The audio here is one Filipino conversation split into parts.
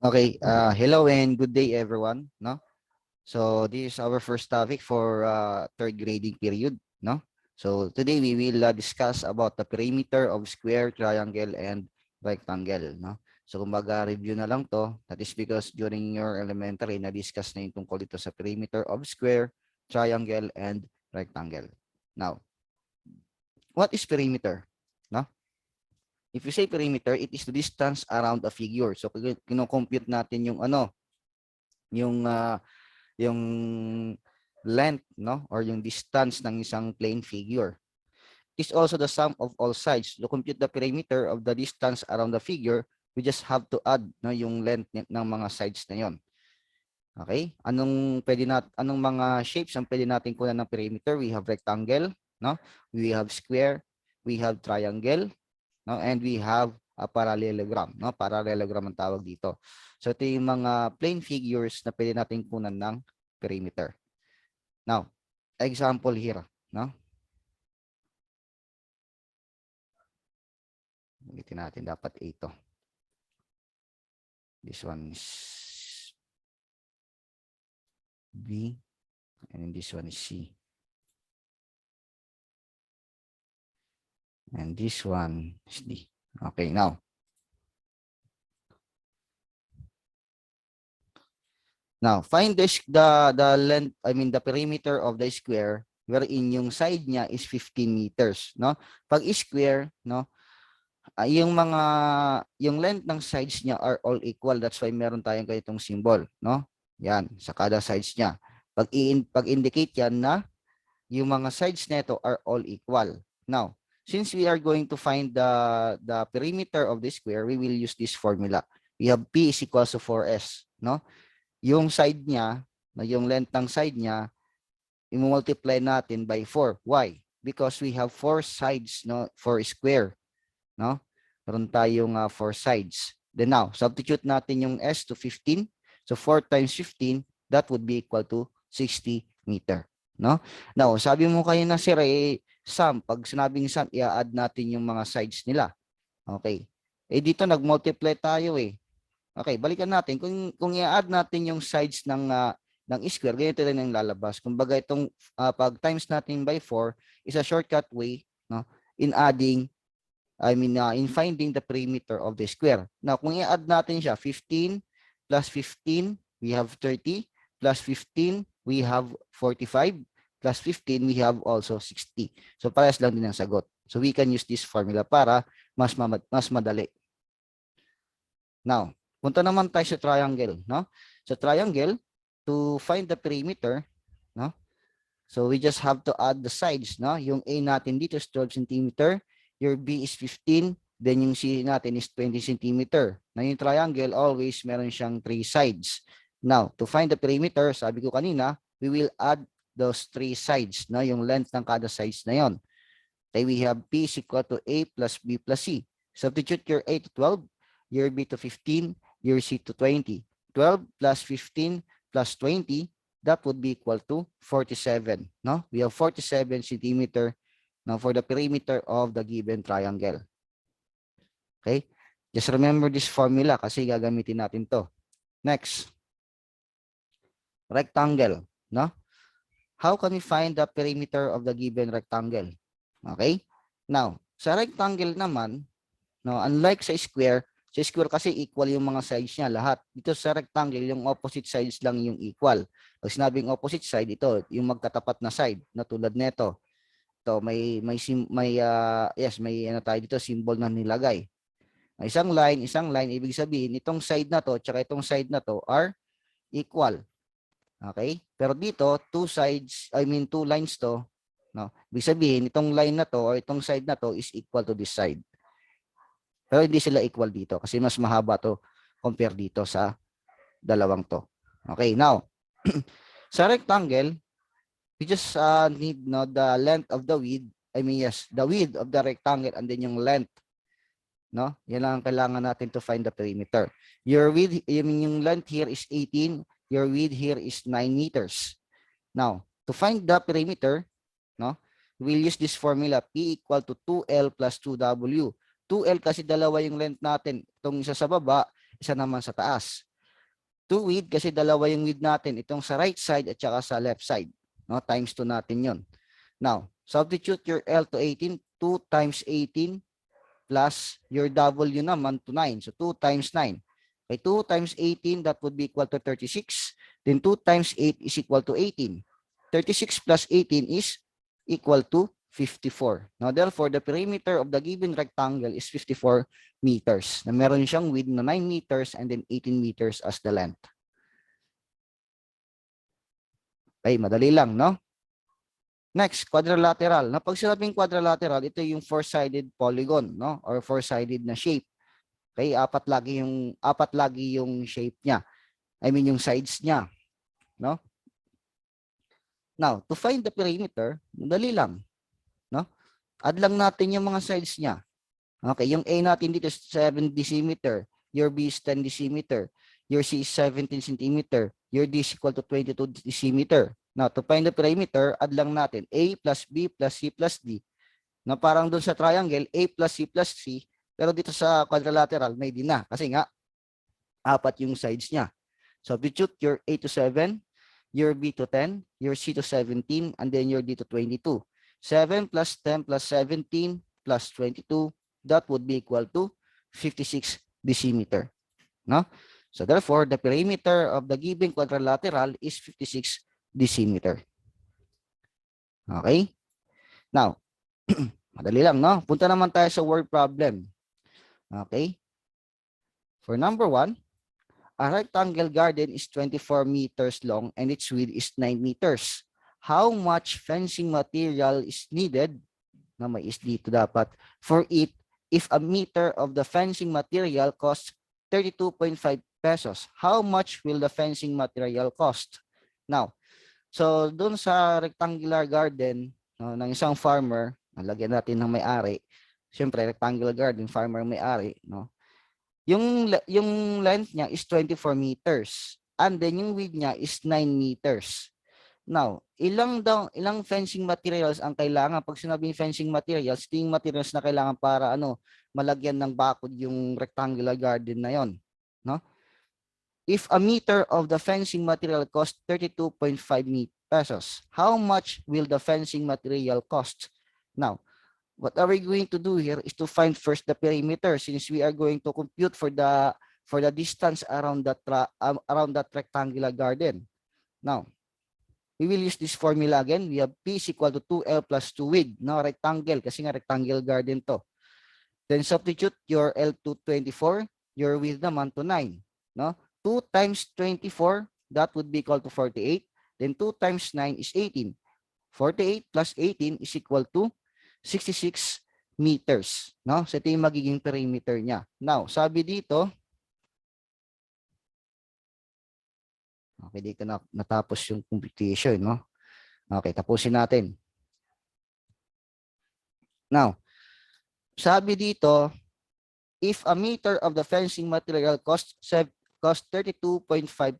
Okay, hello and good day everyone, no? So this is our first topic for third grading period, no? So today we will discuss about the perimeter of square, triangle, and rectangle, no? So kumbaga review na lang to. That is because during your elementary na-discuss na yung tungkol dito sa perimeter of square, triangle, and rectangle. Now, what is perimeter? No? If you say perimeter, it is the distance around a figure. So kino-compute natin yung yung yung length, no, or yung distance ng isang plane figure. It is also the sum of all sides. To compute the perimeter of the distance around the figure, we just have to add, no, yung length ng mga sides na yon. Okay? Anong mga shapes ang pwede natin kunan ng perimeter? We have rectangle, no? We have square, we have triangle, no? And we have a parallelogram, no? Parallelogram ang tawag dito. So ito yung mga plane figures na pwede natin kunan ng perimeter. Now, example here, no? Ulitin natin, dapat ito. This one is B, and this one is C. And this one is D. Okay, now. Now, find the length, the perimeter of the square wherein yung side niya is 15 meters, no? Pag square, no, yung length ng sides niya are all equal. That's why meron tayong ganitong symbol, no? Yan, sa kada sides niya. Pag-indicate yan na yung mga sides nito are all equal. Now, since we are going to find the perimeter of the square, we will use this formula. We have P is equals to 4S, no? Yung side niya, yung length ng side niya, i-multiply natin by 4. Why? Because we have 4 sides, no, for square, no? Meron tayong 4 sides. Then now, substitute natin yung S to 15. So 4 times 15, that would be equal to 60 meter, no? Now, sabi mo kayo na sir, sum, pag sinabing sum, i-add natin yung mga sides nila. Okay. Dito nag-multiply tayo Okay, balikan natin. Kung i-add natin yung sides ng square, ganito rin ang lalabas. Kumbaga itong pag times natin by 4 is a shortcut way, no, in finding the perimeter of the square. Now, kung i-add natin siya, 15 plus 15, we have 30, plus 15, we have 45, plus 15, we have also 60. So parehas lang din ang sagot. So we can use this formula para mas madali. Now, punta naman tayo sa triangle, no? Sa triangle, to find the perimeter, no? So we just have to add the sides, no? Yung A natin dito is 12 cm, your B is 15, then yung C natin is 20 cm. Na yung triangle, always meron siyang 3 sides. Now, to find the perimeter, sabi ko kanina, we will add those 3 sides, no? Yung length ng kada sides na yon. Okay, we have P is equal to A plus B plus C. Substitute your A to 12, your B to 15, your C to 20. 12 plus 15 plus 20, that would be equal to 47. No? We have 47 centimeter now for the perimeter of the given triangle. Okay? Just remember this formula kasi gagamitin natin to. Next. Rectangle. No? How can we find the perimeter of the given rectangle? Okay? Now, sa rectangle naman, no, unlike sa square kasi equal yung mga sides niya lahat. Dito sa rectangle, yung opposite sides lang yung equal. Pag sinabing opposite side, ito, yung magkatapat na side, na tulad nito. Ito, may ano tayo dito, symbol na nilagay. Isang line, ibig sabihin, itong side na to, tsaka itong side na to are equal. Okay? Pero dito, two lines to, no? Ibig sabihin, itong line na to, or itong side na to is equal to this side. Pero hindi sila equal dito kasi mas mahaba to compare dito sa dalawang to. Okay, now, sa rectangle, we just need the length of the width. The width of the rectangle and then yung length. No? Yan lang ang kailangan natin to find the perimeter. Your width, yung length here is 18. Your width here is 9 meters. Now, to find the perimeter, no, we'll use this formula P equal to 2L plus 2W. 2L kasi dalawa yung length natin. Itong isa sa baba, isa naman sa taas. 2 width kasi dalawa yung width natin. Itong sa right side at saka sa left side. No? Times 2 natin yon. Now, substitute your L to 18. 2 times 18 plus your W naman to 9. So 2 times 9. Okay, 2 times 18, that would be equal to 36. Then 2 times 8 is equal to 18. 36 plus 18 is equal to 54. Now, therefore, the perimeter of the given rectangle is 54 meters. Na meron siyang width na 9 meters and then 18 meters as the length. Okay, madali lang, no? Next, quadrilateral. Na pag sinabing quadrilateral, ito yung four-sided polygon, no? Or four-sided na shape. Okay, apat lagi yung shape niya. I mean yung sides niya, no? Now, to find the perimeter, madali lang, no? Add lang natin yung mga sides niya. Okay, yung A natin dito is 7 decimeter, your B is 10 decimeter, your C is 17 centimeter, your D is equal to 22 decimeter. Now, to find the perimeter, add lang natin A plus B plus C plus D. Na parang doon sa triangle, A plus C plus C, pero dito sa quadrilateral, may D na. Kasi nga, apat yung sides niya. Substitute your A to 7, your B to 10, your C to 17, and then your D to 22. 7 plus 10 plus 17 plus 22, that would be equal to 56 decimeter. No? So therefore, the perimeter of the given quadrilateral is 56 decimeter. Okay? Now, madali lang, no? Punta naman tayo sa word problem. Okay? For number 1, a rectangle garden is 24 meters long and its width is 9 meters. How much fencing material is needed? Na may is dito dapat. For it, if a meter of the fencing material costs 32.5 pesos, how much will the fencing material cost? Now, so doon sa rectangular garden no, ng isang farmer, nalagyan natin ng may-ari. Siyempre, rectangular garden, farmer may-ari, no? Yung length niya is 24 meters. And then yung width niya is 9 meters. Now, ilang fencing materials ang kailangan? Pag sinabing fencing materials, ito yung materials na kailangan para malagyan ng bakod yung rectangular garden na yon, no? If a meter of the fencing material costs 32.5 pesos, how much will the fencing material cost? Now, what are we going to do here is to find first the perimeter, since we are going to compute for the distance around that rectangular garden. Now, we will use this formula again. We have P is equal to 2L plus 2 width. No, rectangle, kasi nga rectangle garden to. Then substitute your L to 24, your width naman to 9. No? 2 times 24, that would be equal to 48. Then 2 times 9 is 18. 48 plus 18 is equal to 66 meters. No? So ito yung magiging perimeter niya. Now, sabi dito, okay, dito na natapos yung computation, no? Okay, tapusin natin. Now, sabi dito, if a meter of the fencing material cost 32.5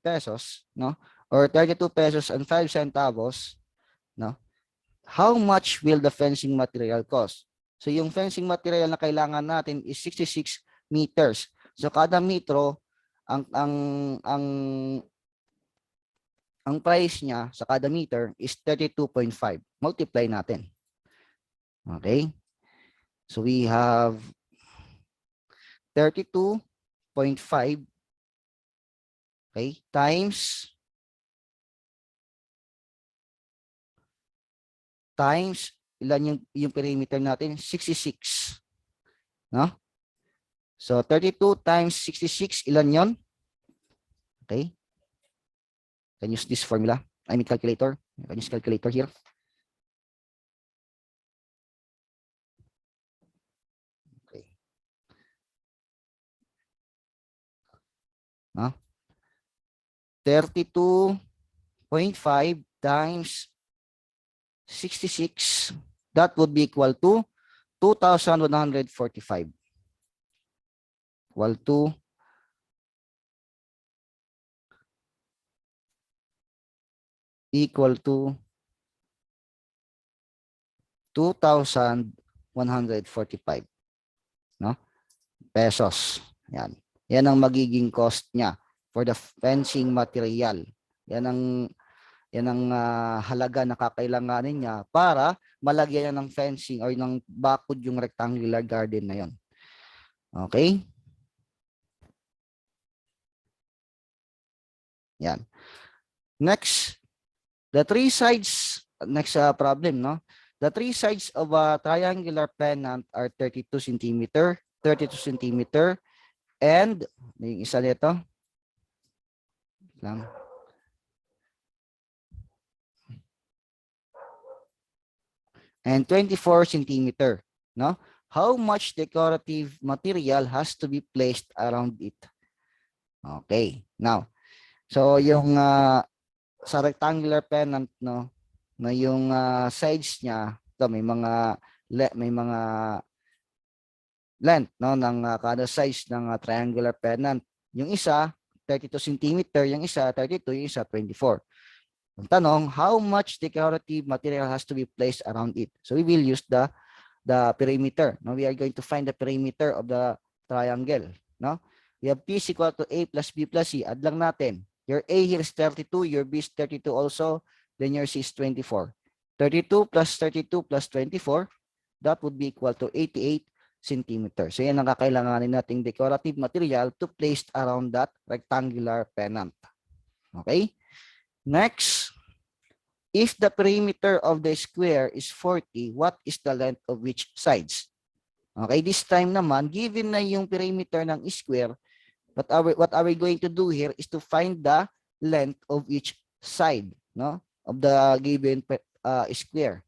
pesos, no? Or 32 pesos and 5 centavos, no? How much will the fencing material cost? So yung fencing material na kailangan natin is 66 meters. So kada metro ang price niya sa kada meter is 32.5. Multiply natin. Okay? So we have 32.5, okay, times ilan yung perimeter natin? 66. No? So 32 times 66, ilan yon? Okay? Can use this formula. I mean calculator. Can use calculator here. Okay. 32.5 times 66, that would be equal to 2,145. Equal to 2,145, no? Pesos. Yan. Yan ang magiging cost niya for the fencing material. Yan ang halaga na kakailanganin niya para malagyan niya ng fencing or ng bakod yung rectangular garden na yon. Okay? Yan. Next, the three sides, next problem, no? The three sides of a triangular pennant are 32 centimeter, 32 centimeter, and yung isa nito lang. And 24 centimeter, no? How much decorative material has to be placed around it? Okay. Now, so yung sa rectangular pennant, no, na yung sides niya, ito may mga length, no, ng kada size ng triangular pennant. Yung isa 32 centimeter, yung isa 32, yung isa 24. Ang tanong, how much decorative material has to be placed around it? So we will use the perimeter. No, we are going to find the perimeter of the triangle. No, we have P is equal to A plus B plus C. Add lang natin. Your A here is 32, your B is 32 also, then your C is 24. 32 plus 32 plus 24, that would be equal to 88 centimeters. So yan ang kakailanganin nating decorative material to place around that rectangular pennant. Okay? Next, if the perimeter of the square is 40, what is the length of which sides? Okay, this time naman, given na yung perimeter ng square, what are we going to do here is to find the length of each side, no, of the given square.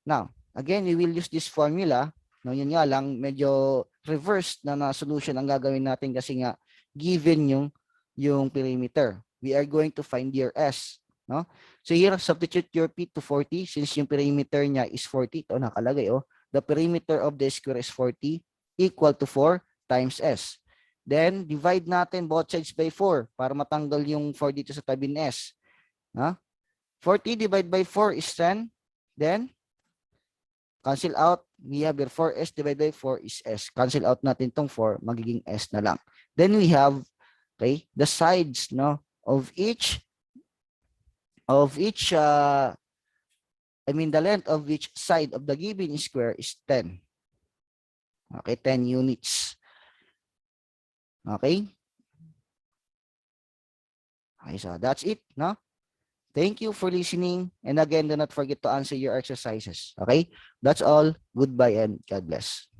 Now, again, we will use this formula. No, yun nga lang, medyo reverse na solution ang gagawin natin kasi nga given yung perimeter. We are going to find your S. No? So here, substitute your P to 40 since yung perimeter niya is 40. Ito nakalagay. Oh. The perimeter of the square is 40 equal to 4 times S. Then, divide natin both sides by 4 para matanggal yung 4 dito sa tabi ng S. 40 divided by 4 is 10. Then, cancel out. We have here 4S divided by 4 is S. Cancel out natin itong 4. Magiging S na lang. Then, we have the sides, no, of each the length of each side of the given square is 10. Okay, 10 units. Okay. Okay, so that's it, no? Thank you for listening. And again, do not forget to answer your exercises. Okay? That's all. Goodbye and God bless.